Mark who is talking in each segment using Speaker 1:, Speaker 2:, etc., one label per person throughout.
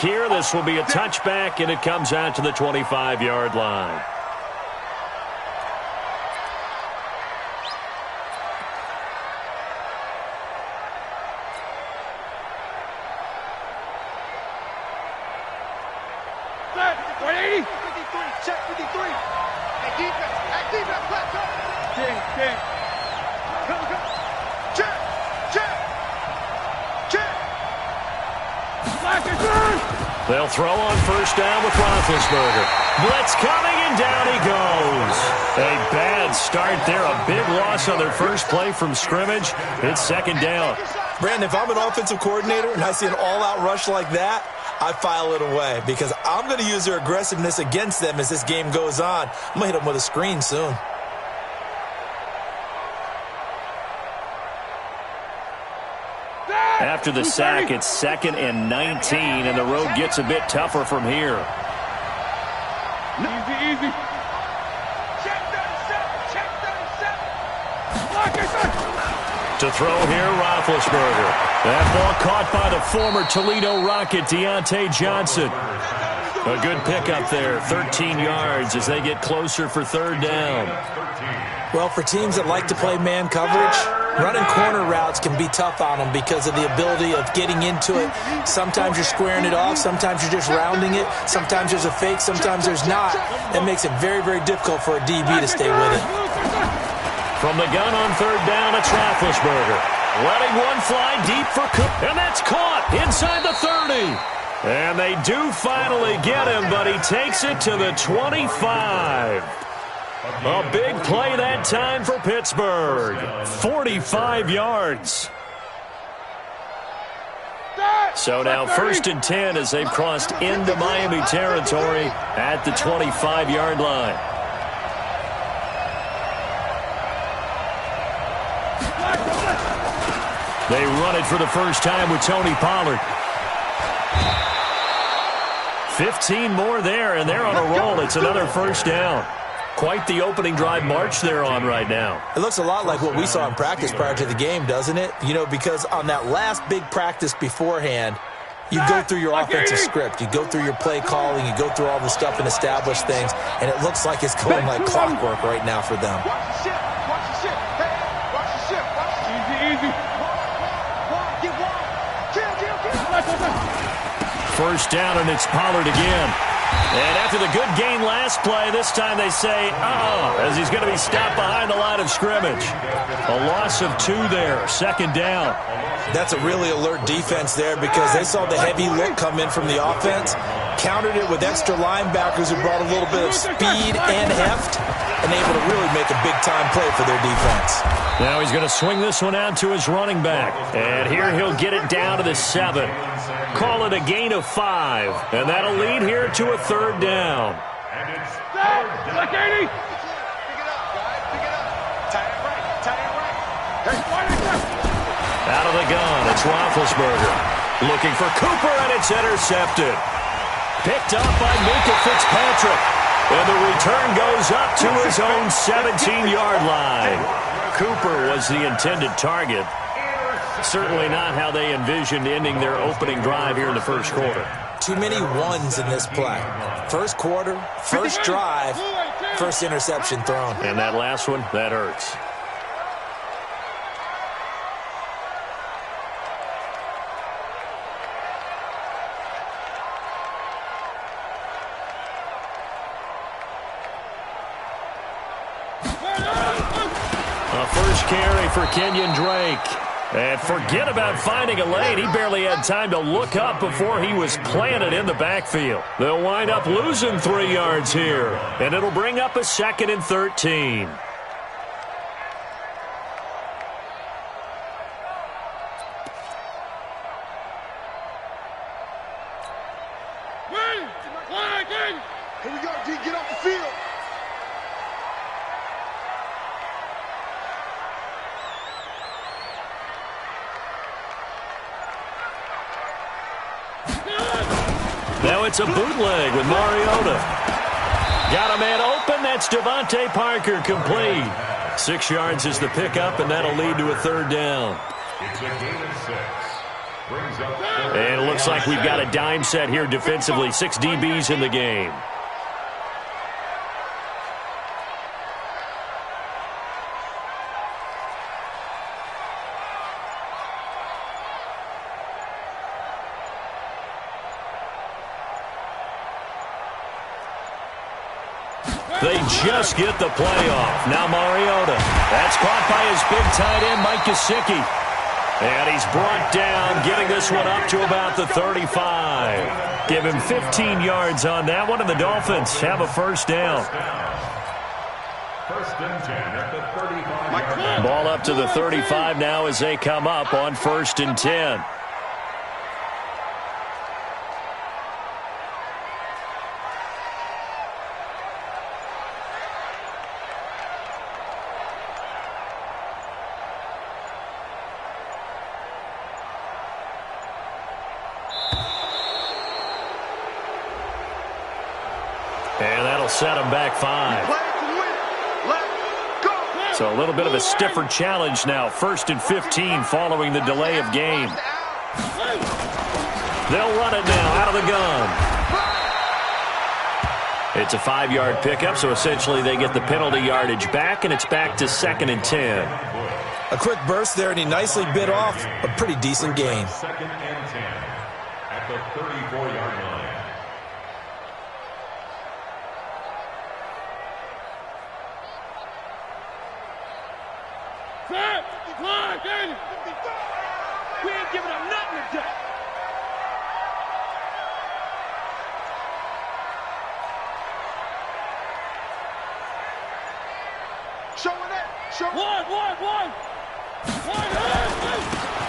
Speaker 1: Here, this will be a touchback, and it comes out to the 25-yard line. They'll throw on first down with Roethlisberger. Blitz coming, and down he goes. A bad start there. A big loss on their first play from scrimmage. It's second down.
Speaker 2: Brandon, if I'm an offensive coordinator and I see an all-out rush like that, I file it away because I'm going to use their aggressiveness against them as this game goes on. I'm going to hit them with a screen soon.
Speaker 1: After the sack, it's 2nd and 19, and the road gets a bit tougher from here.
Speaker 3: Easy. Check 37.
Speaker 1: To throw here, Roethlisberger. That ball caught by the former Toledo Rocket, Deontay Johnson. A good pickup there, 13 yards as they get closer for third down.
Speaker 2: Well, for teams that like to play man coverage, running corner routes can be tough on them because of the ability of getting into it. Sometimes you're squaring it off. Sometimes you're just rounding it. Sometimes there's a fake. Sometimes there's not. That makes it very, very difficult for a DB to stay with it.
Speaker 1: From the gun on third down, it's Roethlisberger. Letting one fly deep for Cook, and that's caught inside the 30. And they do finally get him, but he takes it to the 25. A big play that time for Pittsburgh. 45 yards. So now 1st and 10 as they've crossed into Miami territory at the 25-yard line. They run it for the first time with Tony Pollard. 15 more there, and they're on a roll. It's another first down. Quite the opening drive march they're on right now.
Speaker 2: It looks a lot like what we saw in practice prior to the game, doesn't it? You know, because on that last big practice beforehand, you go through your offensive script. You go through your play calling. You go through all the stuff and establish things. And it looks like it's going like clockwork right now for them.
Speaker 3: Watch the ship. Watch the ship. Easy.
Speaker 1: First down, and it's Pollard again. And after the good gain last play, this time they say, as he's going to be stopped behind the line of scrimmage. A loss of 2 there, second down.
Speaker 2: That's a really alert defense there because they saw the heavy look come in from the offense, countered it with extra linebackers who brought a little bit of speed and heft, and able to really make a big-time play for their defense.
Speaker 1: Now he's going to swing this one out to his running back. And here he'll get it down to the 7. Call it a gain of 5. And that'll lead here to a third down.
Speaker 3: And it's third. 80. Pick it up. Tight end right.
Speaker 1: Out of the gun, it's Roethlisberger. Looking for Cooper, and it's intercepted. Picked up by Minka Fitzpatrick. And the return goes up to his own 17-yard line. Cooper was the intended target. Certainly not how they envisioned ending their opening drive here in the first quarter.
Speaker 2: Too many ones in this play. First quarter, first drive, first interception thrown.
Speaker 1: And that last one, that hurts. A first carry for Kenyon Drake. And forget about finding a lane. He barely had time to look up before he was planted in the backfield. They'll wind up losing 3 yards here. And it'll bring up a 2nd and 13.
Speaker 3: Here we go, D. Get off the field.
Speaker 1: Now it's a bootleg with Mariota. Got a man open. That's Devontae Parker complete. 6 yards is the pickup, and that'll lead to a third down.
Speaker 4: It's a gain of 6.
Speaker 1: And it looks like we've got a dime set here defensively. 6 DBs in the game. They just get the play off. Now Mariota. That's caught by his big tight end, Mike Gesicki. And he's brought down, getting this one up to about the 35. Give him 15 yards on that one, and the Dolphins have a first down.
Speaker 4: First and 10 at the 35.
Speaker 1: Ball up to the 35 now as they come up on first and 10. And that'll set him back 5. So a little bit of a stiffer challenge now. First and 15 following the delay of game. They'll run it now out of the gun. It's a 5-yard pickup, so essentially they get the penalty yardage back, and it's back to 2nd and 10.
Speaker 2: A quick burst there, and he nicely bit off a pretty decent gain.
Speaker 4: 2nd and 10 at the 34-yard line.
Speaker 3: We ain't giving up nothing today. Showing it. One.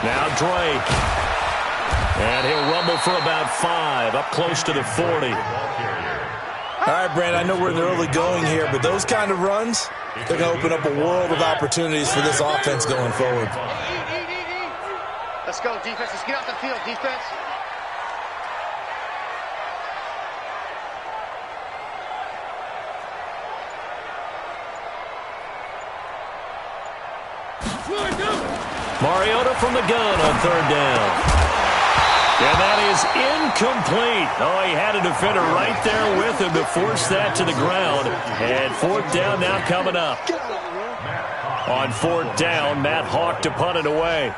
Speaker 1: Now Drake. And he'll rumble for about 5, up close to the 40.
Speaker 2: All right, Brand, I know we're in the early going here, but those kind of runs, they're going to open up a world of opportunities for this offense going forward.
Speaker 5: Let's go, defense. Let's get off the field, defense.
Speaker 1: Mariota from the gun on 3rd down. And that is incomplete. Oh, he had a defender right there with him to force that to the ground. And 4th down now coming up. On 4th down, Matt Hawk to punt it away.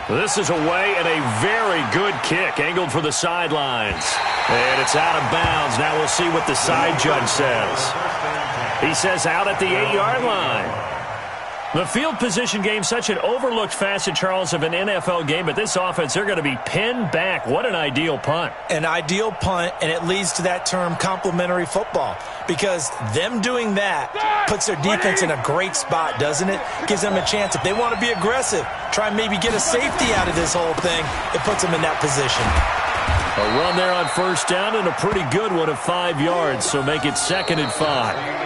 Speaker 1: This is away and a very good kick, angled for the sidelines. And it's out of bounds. Now we'll see what the side judge says. He says out at the 8-yard line. The field position game, such an overlooked facet, Charles, of an NFL game, but this offense, they're going to be pinned back. What an ideal punt.
Speaker 2: An ideal punt, and it leads to that term complementary football, because them doing that puts their defense in a great spot, doesn't it? Gives them a chance. If they want to be aggressive, try and maybe get a safety out of this whole thing, it puts them in that position.
Speaker 1: A run there on 1st down and a pretty good one of 5 yards, so make it 2nd and 5.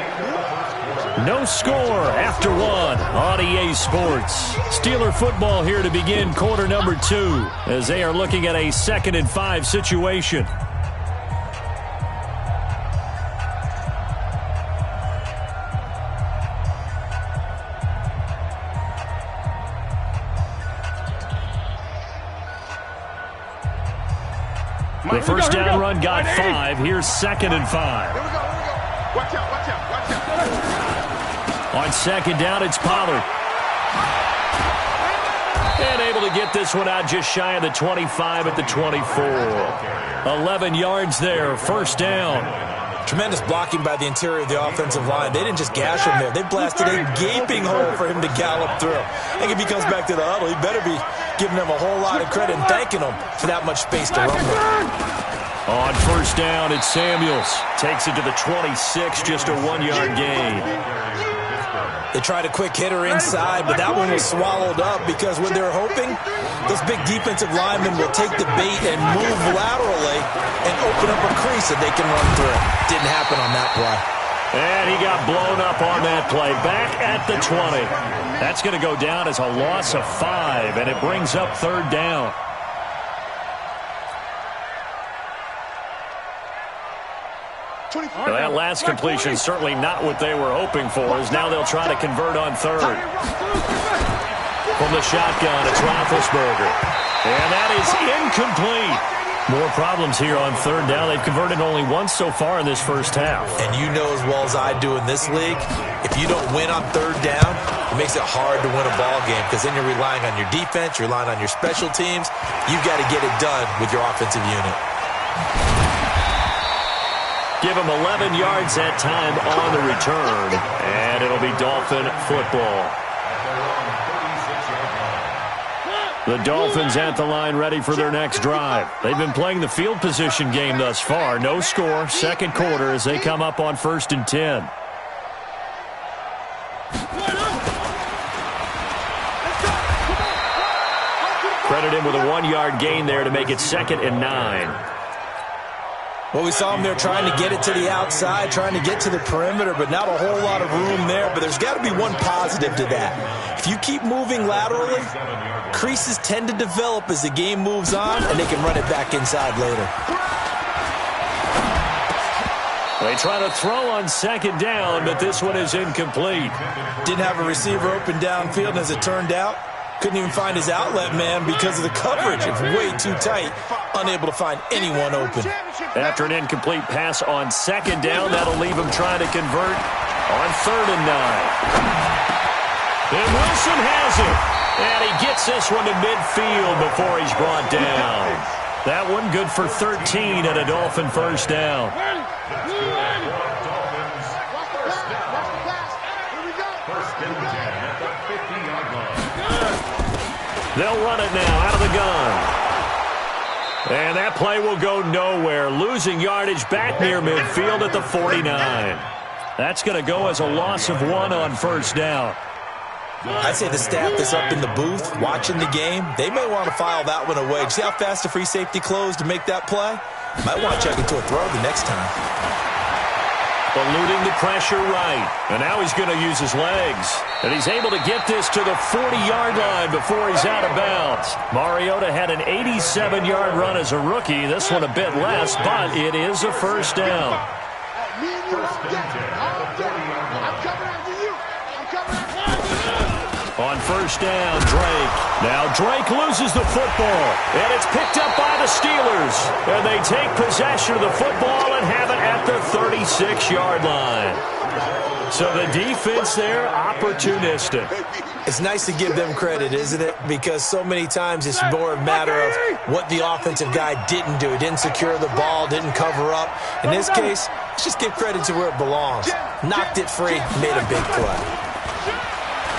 Speaker 1: No score after 1 on EA Sports. Steeler football here to begin quarter number 2 as they are looking at a 2nd and 5 situation. The first down run got 5. Here's 2nd and 5.
Speaker 3: Here we go. Watch out.
Speaker 1: On 2nd down, it's Pollard. And able to get this one out just shy of the 25 at the 24. 11 yards there, 1st down.
Speaker 2: Tremendous blocking by the interior of the offensive line. They didn't just gash him there. They blasted a gaping hole for him to gallop through. I think if he comes back to the huddle, he better be giving them a whole lot of credit and thanking them for that much space to run with.
Speaker 1: On 1st down, it's Samuels. Takes it to the 26, just a 1-yard gain.
Speaker 2: They tried a quick hitter inside, but that one was swallowed up because what they're hoping, those big defensive linemen will take the bait and move laterally and open up a crease that they can run through. Didn't happen on that play.
Speaker 1: And he got blown up on that play. Back at the 20. That's going to go down as a loss of 5, and it brings up 3rd down. Well, that last completion certainly not what they were hoping for, as now they'll try to convert on 3rd. From the shotgun, it's Roethlisberger. And that is incomplete. More problems here on third down. They've converted only once so far in this first half.
Speaker 2: And you know as well as I do in this league, if you don't win on third down, it makes it hard to win a ball game because then you're relying on your defense, you're relying on your special teams. You've got to get it done with your offensive unit.
Speaker 1: Give him 11 yards that time on the return, and it'll be Dolphin football. The Dolphins at the line ready for their next drive. They've been playing the field position game thus far. No score, second quarter as they come up on 1st and 10. Credit him with a 1-yard gain there to make it 2nd and 9.
Speaker 2: Well, we saw him there trying to get it to the outside, trying to get to the perimeter, but not a whole lot of room there. But there's got to be one positive to that. If you keep moving laterally, creases tend to develop as the game moves on, and they can run it back inside later.
Speaker 1: They try to throw on 2nd down, but this one is incomplete.
Speaker 2: Didn't have a receiver open downfield, and as it turned out, couldn't even find his outlet man because of the coverage. It's way too tight, unable to find anyone open.
Speaker 1: After an incomplete pass on 2nd down, that'll leave him trying to convert on 3rd and 9. And Wilson has it. And he gets this one to midfield before he's brought down. That one good for 13 and a Dolphin first down. They'll run it now out of the gun. And that play will go nowhere. Losing yardage back near midfield at the 49. That's going to go as a loss of 1 on 1st down.
Speaker 2: I'd say the staff that's up in the booth watching the game, they may want to file that one away. See how fast the free safety closed to make that play? Might want to check into a throw the next time.
Speaker 1: Eluding the pressure right. And now he's going to use his legs. And he's able to get this to the 40-yard line before he's out of bounds. Mariota had an 87-yard run as a rookie. This one a bit less, but it is a first down. On 1st down, Drake. Now Drake loses the football, and it's picked up by the Steelers. And they take possession of the football and have it at the 36-yard line. So the defense there, opportunistic.
Speaker 2: It's nice to give them credit, isn't it? Because so many times it's more a matter of what the offensive guy didn't do. He didn't secure the ball, didn't cover up. In this case, let's just give credit to where it belongs. Knocked it free, made a big play.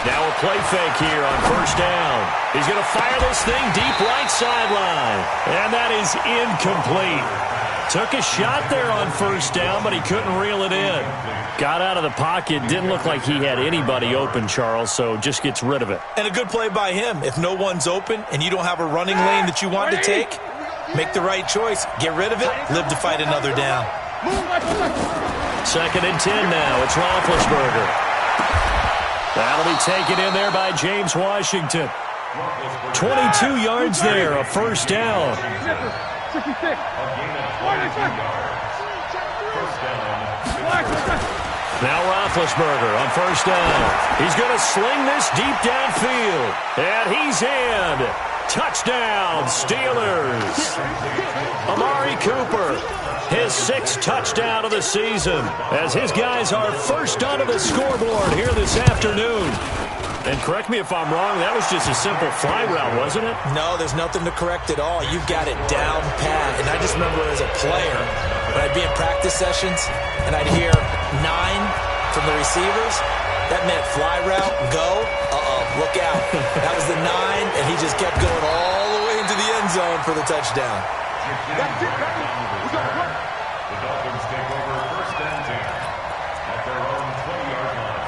Speaker 1: Now a play fake here on 1st down. He's going to fire this thing deep right sideline. And that is incomplete. Took a shot there on 1st down, but he couldn't reel it in. Got out of the pocket. Didn't look like he had anybody open, Charles, so just gets rid of it.
Speaker 2: And a good play by him. If no one's open and you don't have a running lane that you want to take, make the right choice. Get rid of it. Live to fight another down.
Speaker 1: 2nd and 10 now. It's Roethlisberger. That'll be taken in there by James Washington. 22 yards there, a first down. Now Roethlisberger on 1st down. He's going to sling this deep downfield. And he's in. Touchdown, Steelers. Amari Cooper, his 6th touchdown of the season, as his guys are first onto the scoreboard here this afternoon. And correct me if I'm wrong, that was just a simple fly route, wasn't it?
Speaker 2: No, there's nothing to correct at all. You've got it down pat. And I just remember as a player, when I'd be in practice sessions and I'd hear 9 from the receivers, that meant fly route, go, look out. That was the 9, and he just kept going all the way into the end zone for the touchdown.
Speaker 3: That's it, baby. We got to work.
Speaker 4: The Dolphins take over 1st and 10 at their own 20-yard line.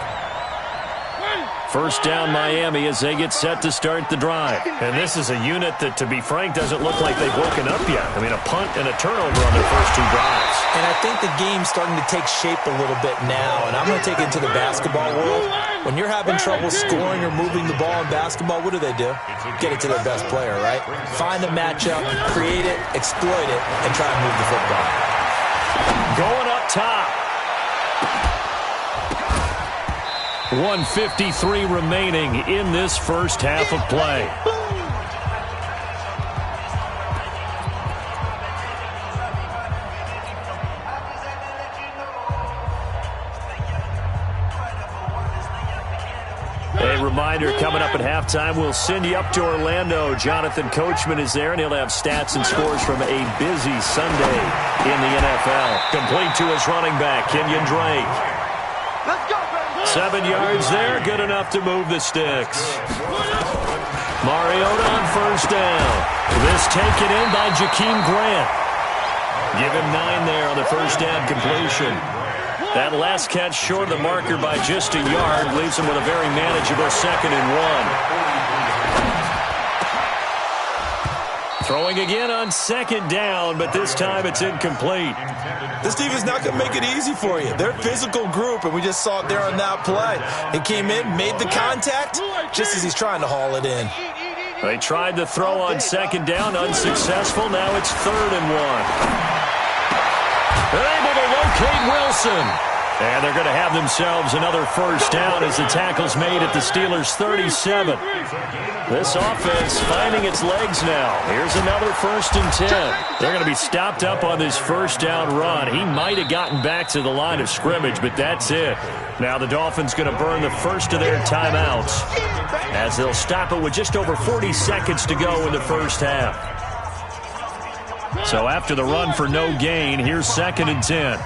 Speaker 1: 1st down Miami as they get set to start the drive. And this is a unit that, to be frank, doesn't look like they've woken up yet. I mean, a punt and a turnover on their first 2 drives.
Speaker 2: And I think the game's starting to take shape a little bit now. And I'm going to take it to the basketball world. When you're having trouble scoring or moving the ball in basketball, what do? Get it to their best player, right? Find the matchup, create it, exploit it, and try and move the football.
Speaker 1: Going up top. 1:53 remaining in this first half of play. A reminder, coming up at halftime, we'll send you up to Orlando. Jonathan Coachman is there, and he'll have stats and scores from a busy Sunday in the NFL. Complete to his running back, Kenyon Drake.
Speaker 3: Let's go, baby.
Speaker 1: 7 yards there, good enough to move the sticks. Mariota on first down. This taken in by Jakeem Grant. Give him 9 there on the first down completion. That last catch short of the marker by just a yard leaves him with a very manageable 2nd and 1. Throwing again on 2nd down, but this time it's incomplete.
Speaker 2: This defense not going to make it easy for you. They're a physical group, and we just saw it there on that play. He came in, made the contact, just as he's trying to haul it in.
Speaker 1: They tried to throw on 2nd down, unsuccessful. Now it's 3rd and 1. They're able to locate Wilson. And they're going to have themselves another first down as the tackle's made at the Steelers' 37. This offense finding its legs now. Here's another 1st and 10. They're going to be stopped up on this first down run. He might have gotten back to the line of scrimmage, but that's it. Now the Dolphins going to burn the first of their timeouts as they'll stop it with just over 40 seconds to go in the first half. So after the run for no gain, here's 2nd and 10.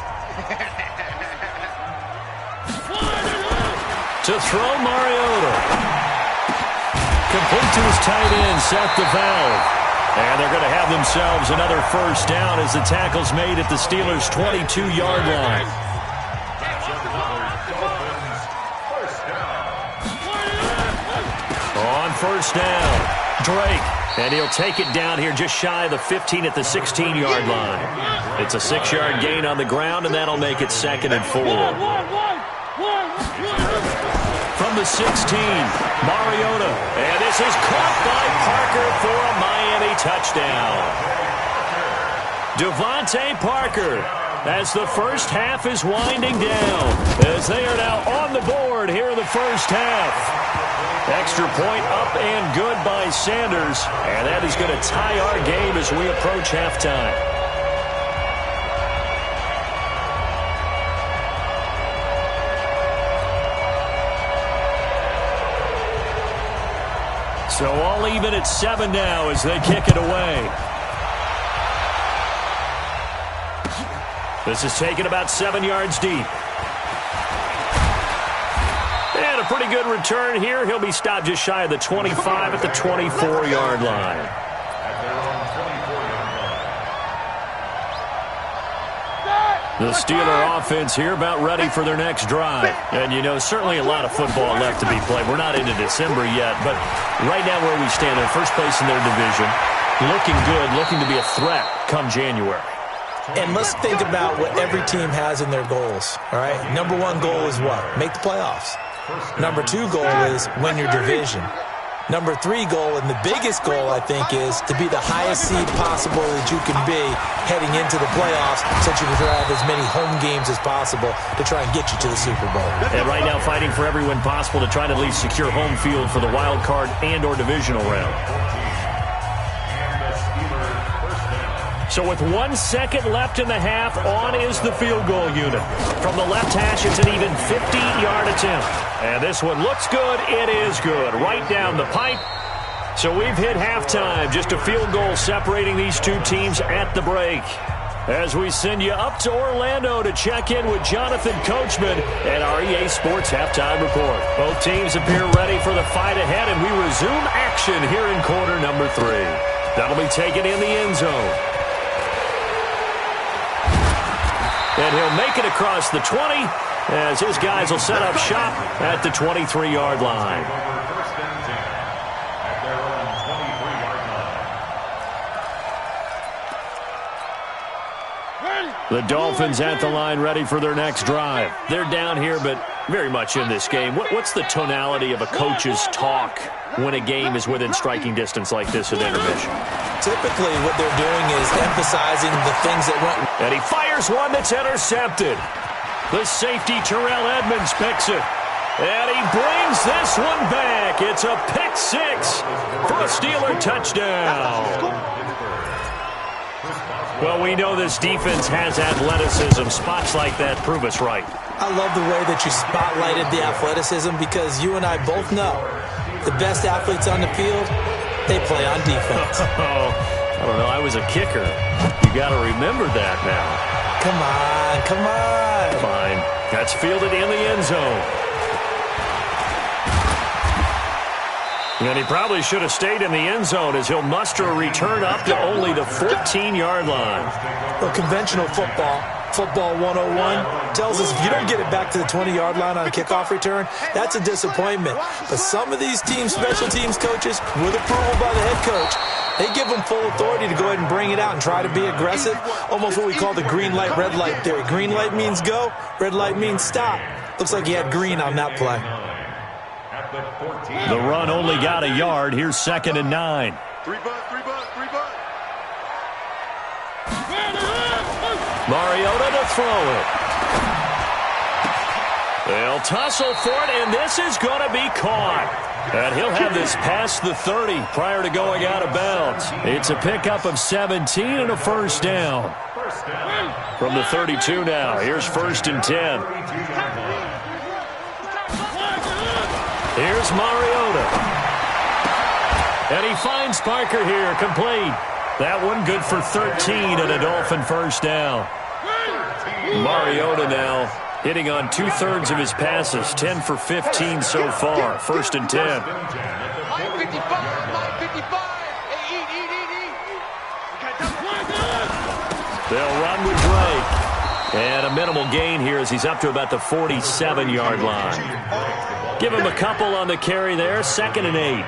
Speaker 1: To throw, Mariota. Complete to his tight end, Seth DeValve. And they're going to have themselves another first down as the tackle's made at the Steelers' 22-yard line. On first down, Drake. And he'll take it down here just shy of the 15 at the 16-yard line. It's a 6-yard gain on the ground, and that'll make it 2nd and 4. From the 16, Mariota. And this is caught by Parker for a Miami touchdown. Devontae Parker, as the first half is winding down, as they are now on the board here in the first half. Extra point up and good by Sanders, and that is going to tie our game as we approach halftime. So all even at 7 now as they kick it away. This is taken about 7 yards deep. And a pretty good return here. He'll be stopped just shy of the 25 at the 24-yard line. The Steeler offense here about ready for their next drive. And, you know, certainly a lot of football left to be played. We're not into December yet, but right now where we stand, in first place in their division, looking good, looking to be a threat come January.
Speaker 2: And let's think about what every team has in their goals, all right? Number 1 goal is what? Make the playoffs. Number 2 goal is win your division. Number 3 goal, and the biggest goal, I think, is to be the highest seed possible that you can be heading into the playoffs so that you can have as many home games as possible to try and get you to the Super Bowl.
Speaker 1: And right now fighting for every win possible to try to at least secure home field for the wild card and or divisional round. So with 1 second left in the half, on is the field goal unit. From the left hash, it's an even 50-yard attempt. And this one looks good. It is good. Right down the pipe. So we've hit halftime. Just a field goal separating these two teams at the break. As we send you up to Orlando to check in with Jonathan Coachman and our EA Sports Halftime Report. Both teams appear ready for the fight ahead, and we resume action here in quarter number 3. That'll be taken in the end zone. And he'll make it across the 20 as his guys will set up shop at the 23-yard line. The Dolphins at the line ready for their next drive. They're down here, but very much in this game. What's the tonality of a coach's talk when a game is within striking distance like this at intermission?
Speaker 2: Typically, what they're doing is emphasizing the things that went.
Speaker 1: And he fires one that's intercepted. The safety, Terrell Edmonds, picks it. And he brings this one back. It's a pick six for a Steeler touchdown. Well, we know this defense has athleticism. Spots like that prove us right.
Speaker 2: I love the way that you spotlighted the athleticism because you and I both know the best athletes on the field, they play on defense.
Speaker 1: I don't know. I was a kicker. You got to remember that now.
Speaker 2: Come on, come on.
Speaker 1: Fine. That's fielded in the end zone. And he probably should have stayed in the end zone as he'll muster a return up to only the 14-yard line.
Speaker 2: Well, conventional football 101, tells us if you don't get it back to the 20-yard line on a kickoff return, that's a disappointment. But some of these teams, special teams coaches, with approval by the head coach, they give them full authority to go ahead and bring it out and try to be aggressive, almost what we call the green light, red light theory. Green light means go, red light means stop. Looks like he had green on that play.
Speaker 1: The run only got a yard. Here's 2nd and 9. Mariota to throw it. They'll tussle for it, and this is going to be caught. And he'll have this past the 30 prior to going out of bounds. It's a pickup of 17 and a first down. From the 32 now. Here's 1st and 10. Here's Mariota. And he finds Parker here, complete. That one good for 13 and a Dolphin first down. Mariota now hitting on 2/3 of his passes, 10 for 15 so far. 1st and 10. They'll run with Drake. And a minimal gain here as he's up to about the 47-yard line. Give him a couple on the carry there. 2nd and 8.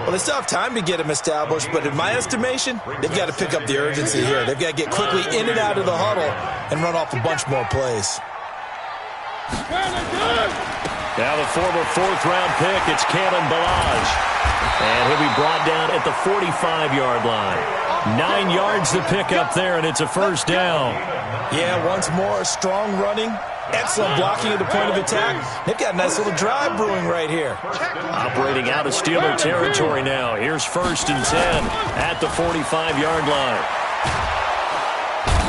Speaker 2: Well, they still have time to get him established, but in my estimation, they've got to pick up the urgency here. They've got to get quickly in and out of the huddle and run off a bunch more plays.
Speaker 1: Now the former 4th-round pick, it's Kalen Ballage. And he'll be brought down at the 45-yard line. 9 yards to pick up there, and it's a first down.
Speaker 2: Yeah, once more, strong running, excellent blocking at the point of attack. They've got a nice little drive brewing right here.
Speaker 1: Operating out of Steeler territory now. Here's 1st and 10 at the 45-yard line.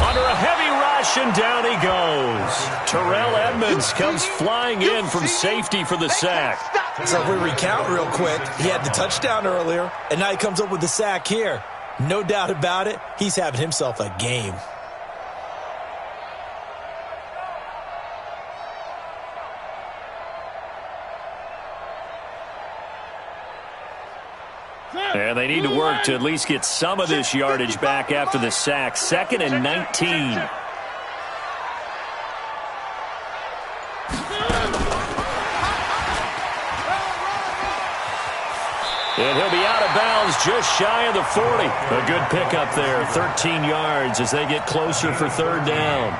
Speaker 1: Under a heavy rush, and down he goes. Terrell Edmonds comes flying in from safety for the sack.
Speaker 2: So if we recount real quick, he had the touchdown earlier, and now he comes up with the sack here. No doubt about it, he's having himself a game.
Speaker 1: And they need to work to at least get some of this yardage back after the sack. 2nd and 19. And he'll be out of bounds just shy of the 40. A good pickup there, 13 yards as they get closer for 3rd down.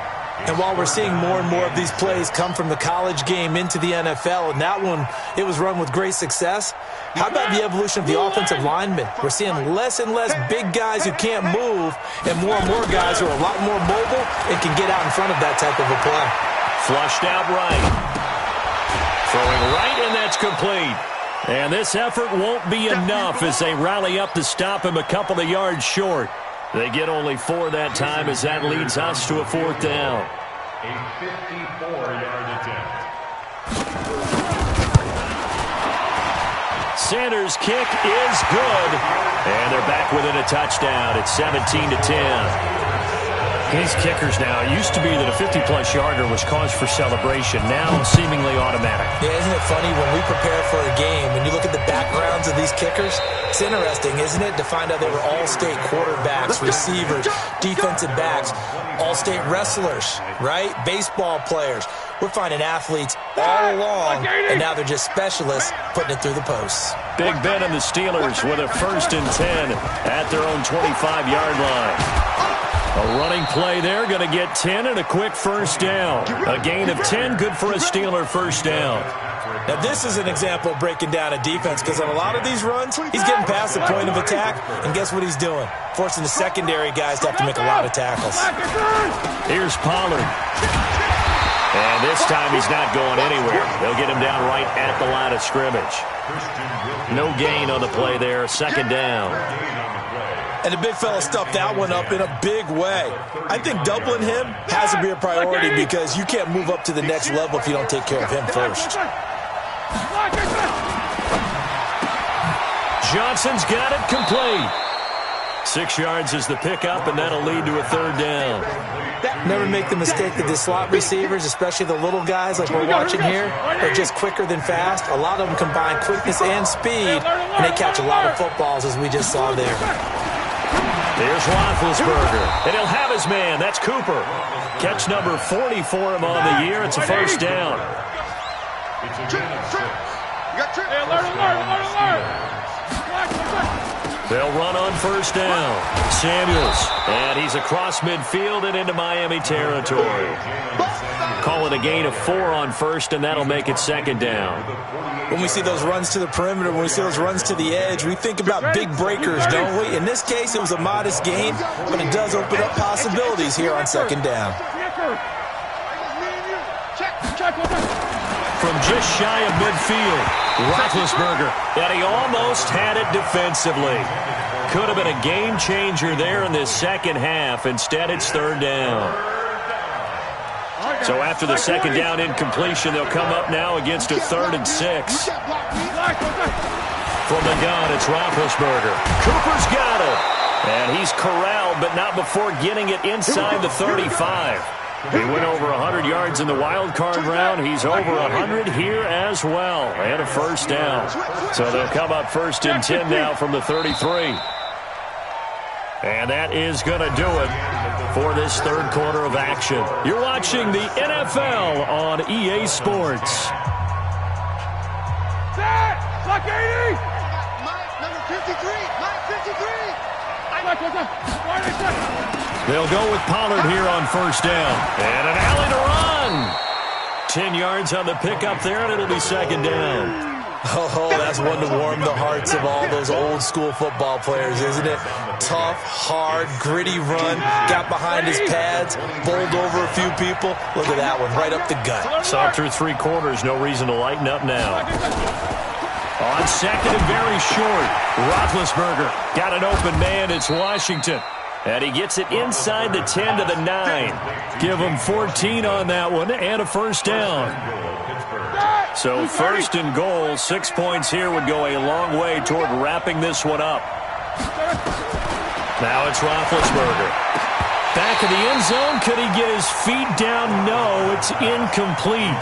Speaker 2: And while we're seeing more and more of these plays come from the college game into the NFL, and that one, it was run with great success, how about the evolution of the offensive linemen? We're seeing less and less big guys who can't move and more guys who are a lot more mobile and can get out in front of that type of a play.
Speaker 1: Flushed out right. Throwing right, and that's complete. And this effort won't be enough as they rally up to stop him a couple of yards short. They get only 4 that time as that leads us to a 4th down.
Speaker 4: A 54-yard attempt.
Speaker 1: Sanders' kick is good. And they're back within a touchdown. It's 17-10. These kickers now, it used to be that a 50-plus yarder was cause for celebration. Now seemingly automatic.
Speaker 2: Yeah, isn't it funny when we prepare for a game, when you look at the backgrounds of these kickers, it's interesting, isn't it, to find out they were all-state quarterbacks, receivers, defensive backs, all-state wrestlers, right? Baseball players. We're finding athletes all along, and now they're just specialists putting it through the posts.
Speaker 1: Big Ben and the Steelers with a 1st and 10 at their own 25-yard line. A running play there, going to get 10 and a quick first down. A gain of 10, good for a Steeler first down.
Speaker 2: Now, this is an example of breaking down a defense because on a lot of these runs, he's getting past the point of attack, and guess what he's doing? Forcing the secondary guys to have to make a lot of tackles.
Speaker 1: Here's Pollard. And this time he's not going anywhere. They'll get him down right at the line of scrimmage. No gain on the play there. Second down.
Speaker 2: And the big fella stuffed that one up in a big way. I think doubling him has to be a priority because you can't move up to the next level if you don't take care of him first.
Speaker 1: Johnson's got it complete. 6 yards is the pickup, and that'll lead to a third down.
Speaker 2: Never make the mistake that the slot receivers, especially the little guys like we're watching here, are just quicker than fast. A lot of them combine quickness and speed, and they catch a lot of footballs, as we just saw there.
Speaker 1: Here's Roethlisberger, and he'll have his man. That's Cooper. Catch number 40 for him on the year. It's a first down. They'll run on first down. Samuels, and he's across midfield and into Miami territory. Call it a gain of 4 on first, and that'll make it second down.
Speaker 2: When we see those runs to the perimeter, when we see those runs to the edge, we think about big breakers, don't we? In this case, it was a modest gain, but it does open up possibilities here on second down.
Speaker 1: From just shy of midfield, Roethlisberger, and he almost had it defensively. Could have been a game changer there in this second half. Instead, it's third down. So after the second down incompletion, they'll come up now against a 3rd and 6. From the gun, it's Roethlisberger. Cooper's got it. And he's corralled, but not before getting it inside the 35. He went over 100 yards in the wild card round. He's over 100 here as well. And a first down. So they'll come up 1st and 10 now from the 33. And that is going to do it for this third quarter of action. You're watching the NFL on EA Sports.
Speaker 3: Like 80!
Speaker 5: Number 53! Mike 53!
Speaker 1: They'll go with Pollard here on first down. And an alley to run. 10 yards on the pickup there, and it'll be second down.
Speaker 2: Oh, that's one to warm the hearts of all those old-school football players, isn't it? Tough, hard, gritty run. Got behind his pads, bowled over a few people. Look at that one, right up the gut.
Speaker 1: Saw through 3 quarters, no reason to lighten up now. On second and very short, Roethlisberger got an open man. It's Washington. And he gets it inside the 10 to the 9. Give him 14 on that one and a first down. So 1st and goal, 6 points here would go a long way toward wrapping this one up. Now it's Roethlisberger. Back of the end zone. Could he get his feet down? No, it's incomplete.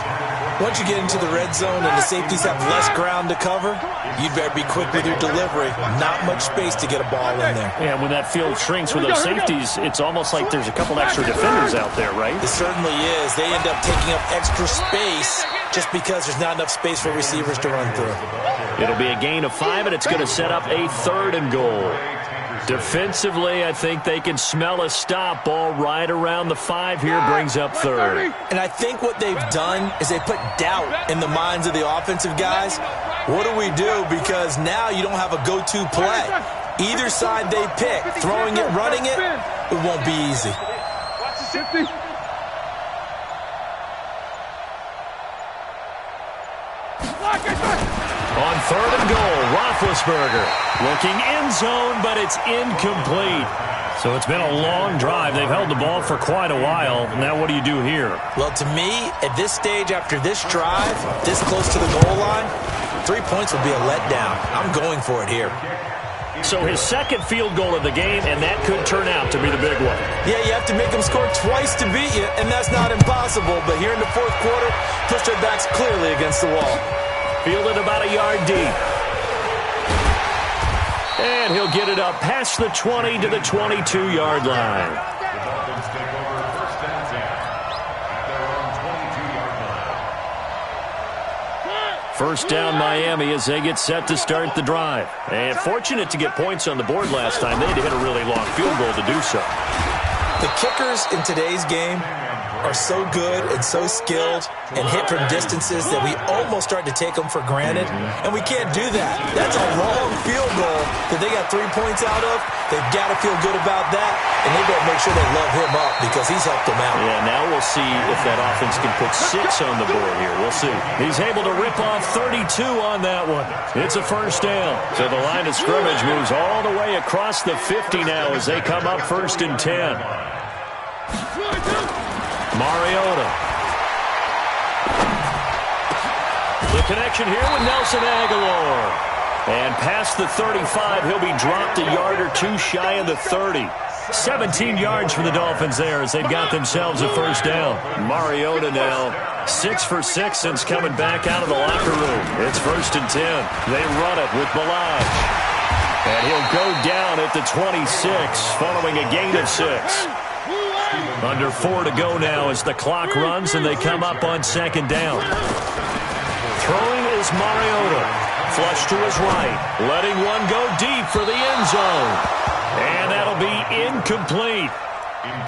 Speaker 2: Once you get into the red zone and the safeties have less ground to cover, you'd better be quick with your delivery. Not much space to get a ball in there.
Speaker 1: Yeah, when that field shrinks with those safeties, it's almost like there's a couple extra defenders out there, right?
Speaker 2: It certainly is. They end up taking up extra space just because there's not enough space for receivers to run through.
Speaker 1: It'll be a gain of 5, and it's going to set up a 3rd and goal. Defensively, I think they can smell a stop. Ball right around the 5 here, brings up 3rd.
Speaker 2: And I think what they've done is they put doubt in the minds of the offensive guys. What do we do? Because now you don't have a go-to play. Either side they pick, throwing it, running it, it won't be easy.
Speaker 1: On 3rd and goal, Roethlisberger looking end zone, but it's incomplete. So it's been a long drive. They've held the ball for quite a while. Now what do you do here?
Speaker 2: Well, to me, at this stage, after this drive, this close to the goal line, 3 points would be a letdown. I'm going for it here.
Speaker 1: So his second field goal of the game, and that could turn out to be the big one.
Speaker 2: Yeah, you have to make them score twice to beat you, and that's not impossible. But here in the 4th quarter, pushed their backs clearly against the wall.
Speaker 1: Fielded about a yard deep. And he'll get it up past the 20 to the 22-yard line. First down Miami as they get set to start the drive. And fortunate to get points on the board last time. They had to hit a really long field goal to do so.
Speaker 2: The kickers in today's game are so good and so skilled and hit from distances that we almost start to take them for granted, and we can't do that. That's a long field goal that they got 3 points out of. They've got to feel good about that, and they better make sure they love him up because he's helped them out.
Speaker 1: Yeah, now we'll see if that offense can put 6 on the board here. We'll see. He's able to rip off 32 on that one. It's a first down. So the line of scrimmage moves all the way across the 50 now as they come up 1st and 10. Mariota. The connection here with Nelson Aguilar. And past the 35, he'll be dropped a yard or 2 shy of the 30. 17 yards for the Dolphins there as they've got themselves a first down. Mariota now 6 for 6 since coming back out of the locker room. It's 1st and 10. They run it with Balaj. And he'll go down at the 26 following a gain of 6. Under 4 to go now as the clock runs and they come up on 2nd down. Throwing is Mariota. Flush to his right. Letting one go deep for the end zone. And that'll be incomplete.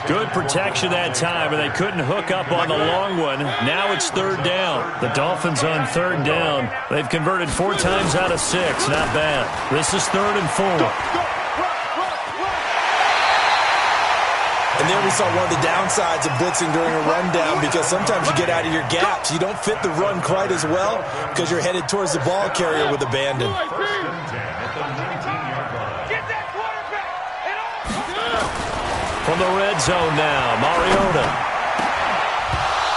Speaker 1: Good protection that time, and they couldn't hook up on the long one. Now it's 3rd down. The Dolphins on 3rd down. They've converted 4 times out of 6. Not bad. This is 3rd and 4.
Speaker 2: And there we saw one of the downsides of blitzing during a rundown because sometimes you get out of your gaps. You don't fit the run quite as well because you're headed towards the ball carrier with abandon.
Speaker 1: From the red zone now, Mariota.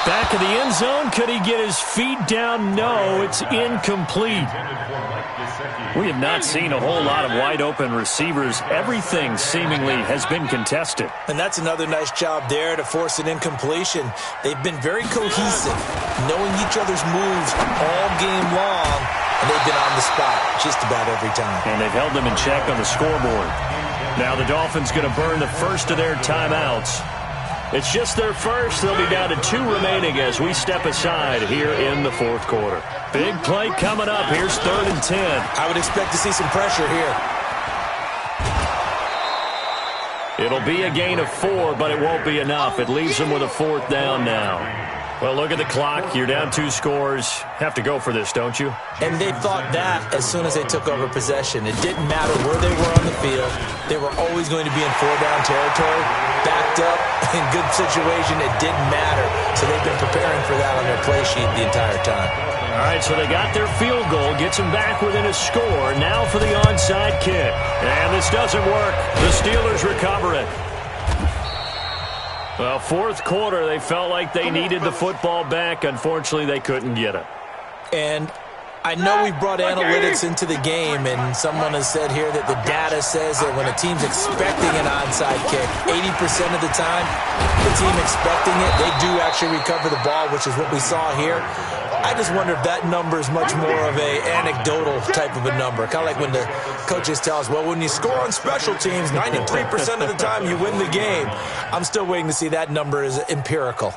Speaker 1: Back of the end zone. Could he get his feet down? No, it's incomplete. We have not seen a whole lot of wide-open receivers. Everything seemingly has been contested.
Speaker 2: And that's another nice job there to force an incompletion. They've been very cohesive, knowing each other's moves all game long, and they've been on the spot just about every time.
Speaker 1: And they've held them in check on the scoreboard. Now the Dolphins going to burn the first of their timeouts. It's just their first. They'll be down to 2 remaining as we step aside here in the 4th quarter. Big play coming up. Here's 3rd and 10.
Speaker 2: I would expect to see some pressure here.
Speaker 1: It'll be a gain of 4, but it won't be enough. It leaves them with a 4th down now. Well, look at the clock. You're down 2 scores. Have to go for this, don't you?
Speaker 2: And they thought that as soon as they took over possession. It didn't matter where they were on the field. They were always going to be in 4-down territory, backed up, in good situation. It didn't matter. So they've been preparing for that on their play sheet the entire time.
Speaker 1: All right, so they got their field goal, gets them back within a score. Now for the onside kick. And this doesn't work. The Steelers recover it. Well, 4th quarter, they felt like they needed the football back. Unfortunately, they couldn't get it.
Speaker 2: And I know we brought analytics into the game, and someone has said here that the data says that when a team's expecting an onside kick, 80% of the time, the team expecting it, they do actually recover the ball, which is what we saw here. I just wonder if that number is much more of a anecdotal type of a number. Kind of like when the coaches tell us, well, when you score on special teams, 93% of the time you win the game. I'm still waiting to see that number is empirical.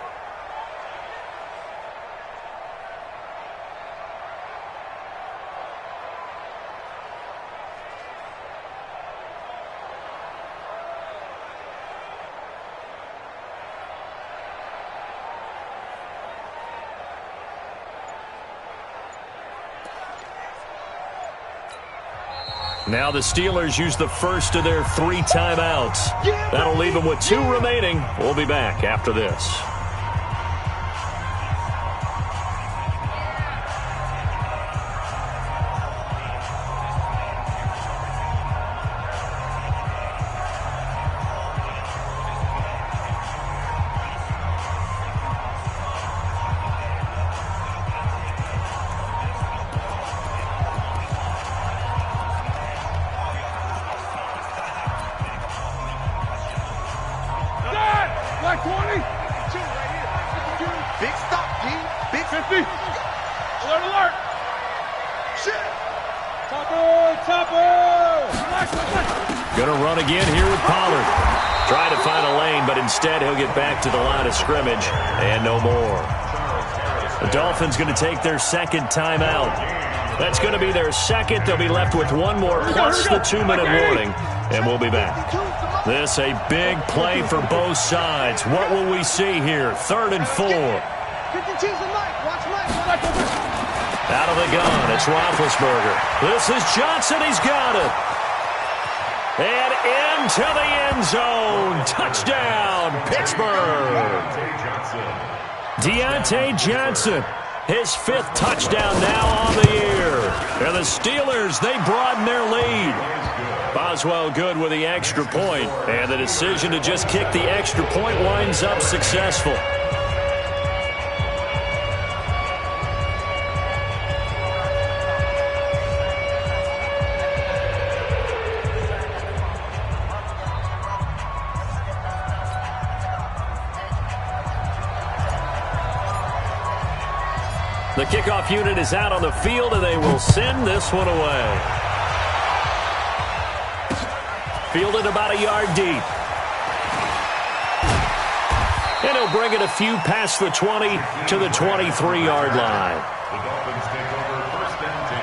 Speaker 1: Now the Steelers use the first of their 3 timeouts. That'll leave them with 2 remaining. We'll be back after this.
Speaker 3: Black 20. 2 right here. Big stop, D. Big 50. Alert, alert. Shit. Topper.
Speaker 1: Gonna run again here with Pollard. Trying to find a lane, but instead he'll get back to the line of scrimmage and no more. The Dolphins going to take their 2nd timeout. That's going to be their 2nd. They'll be left with 1 more plus the 2-minute warning, and we'll be back. This a big play for both sides. What will we see here? 3rd and 4.
Speaker 5: 52's the Mike. Watch Mike.
Speaker 1: Out of the gun, it's Roethlisberger. This is Johnson. He's got it. And into the end zone. Touchdown, Pittsburgh. Deontay Johnson. His 5th touchdown now on the year. And the Steelers, they broaden their lead. Boswell good with the extra point. And the decision to just kick the extra point winds up successful. The kickoff unit is out on the field, and they will send this one away. Fielded about a yard deep. And he'll bring it a few past the 20 to the 23-yard line.
Speaker 4: The Dolphins take over 1st and 10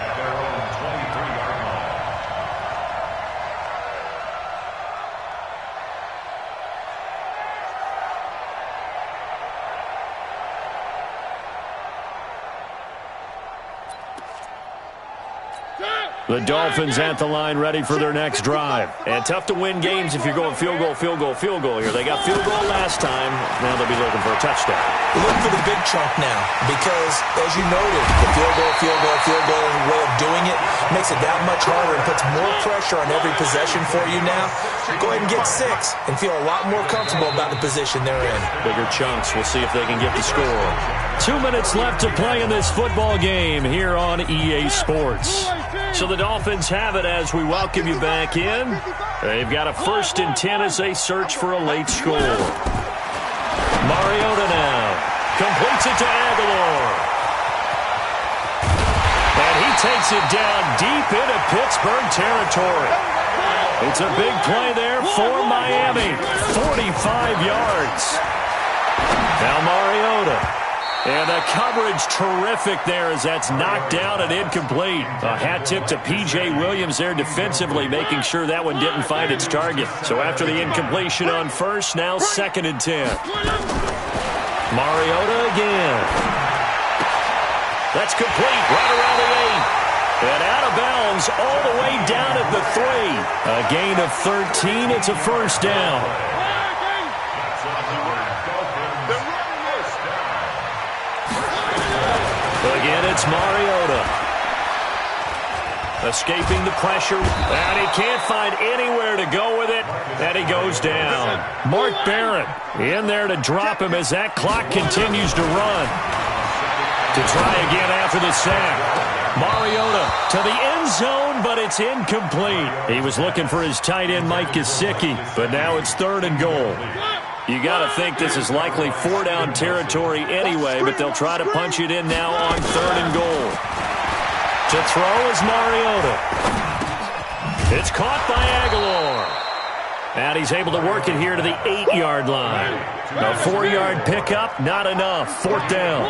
Speaker 4: at their own 23-yard line.
Speaker 1: The Dolphins at the line ready for their next drive. And tough to win games if you're going field goal here. They got field goal last time. Now they'll be looking for a touchdown.
Speaker 2: Look for the big chunk now because, as you noted, the field goal way of doing it makes it that much harder and puts more pressure on every possession for you now. Go ahead and get 6 and feel a lot more comfortable about the position they're in.
Speaker 1: Bigger chunks. We'll see if they can get the score. 2 minutes left to play in this football game here on EA Sports. So the Dolphins have it as we welcome you back in. They've got a 1st and 10 as they search for a late score. Mariota now completes it to Aguilar. And he takes it down deep into Pittsburgh territory. It's a big play there for Miami. 45 yards. Now Mariota. And the coverage terrific there as that's knocked down and incomplete. A hat tip to P.J. Williams there defensively, making sure that one didn't find its target. So after the incompletion on 1st, now 2nd and 10. Mariota again. That's complete right around the 8. And out of bounds all the way down at the 3. A gain of 13. It's a 1st down. Again, it's Mariota. Escaping the pressure, and he can't find anywhere to go with it, and he goes down. Mark Barrett in there to drop him as that clock continues to run. To try again after the sack. Mariota to the end zone, but it's incomplete. He was looking for his tight end, Mike Gesicki, but now it's 3rd and goal. You got to think this is likely 4-down territory anyway, but they'll try to punch it in now on 3rd and goal. To throw is Mariota. It's caught by Aguilar. And he's able to work it here to the 8-yard line. A 4-yard pickup, not enough. 4th down.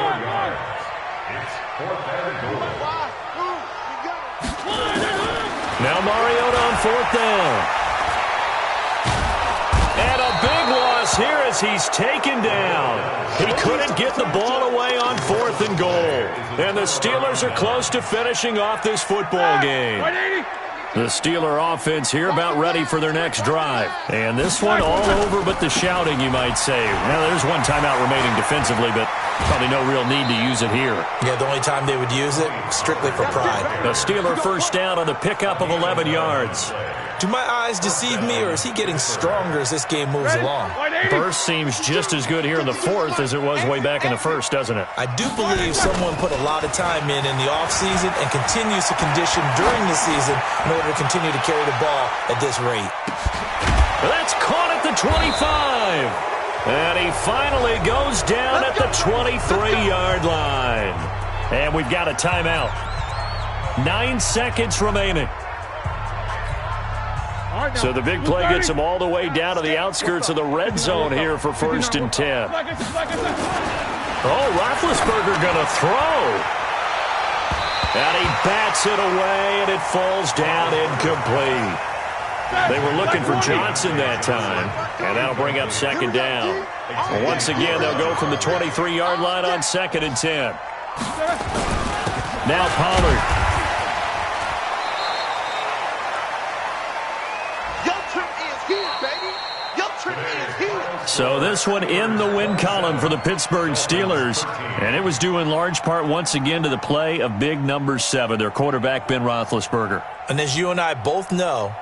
Speaker 4: It's 4th and goal.
Speaker 1: Now Mariota on 4th down. And a big loss here as he's taken down. He couldn't get the ball away on 4th and goal. And the Steelers are close to finishing off this football game. The Steeler offense here about ready for their next drive. And this one all over but the shouting, you might say. Now, there's one timeout remaining defensively, but probably no real need to use it here.
Speaker 2: Yeah, the only time they would use it, strictly for pride.
Speaker 1: A Steeler 1st down on the pickup of 11 yards.
Speaker 2: Do my eyes deceive me, or is he getting stronger as this game moves along?
Speaker 1: Burst seems just as good here in the 4th as it was way back in the 1st, doesn't it?
Speaker 2: I do believe someone put a lot of time in the offseason and continues to condition during the season in order to continue to carry the ball at this rate.
Speaker 1: That's caught at the 25. And he finally goes down at the 23-yard line. And we've got a timeout. 9 seconds remaining. So the big play gets him all the way down to the outskirts of the red zone here for 1st and 10. Oh, Roethlisberger going to throw. And he bats it away, and it falls down incomplete. They were looking for Johnson that time, and that'll bring up second down. Once again, they'll go from the 23-yard line on 2nd and 10. Now Pollard.
Speaker 3: Your trip is here, baby. Your trip is here.
Speaker 1: So this one in the win column for the Pittsburgh Steelers, and it was due in large part once again to the play of big number 7, their quarterback Ben Roethlisberger.
Speaker 2: And as you and I both know,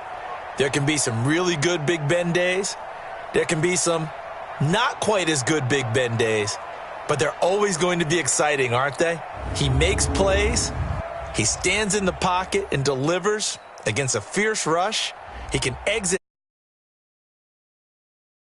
Speaker 2: there can be some really good Big Ben days. There can be some not quite as good Big Ben days, but they're always going to be exciting, aren't they? He makes plays. He stands in the pocket and delivers against a fierce rush. He can exit.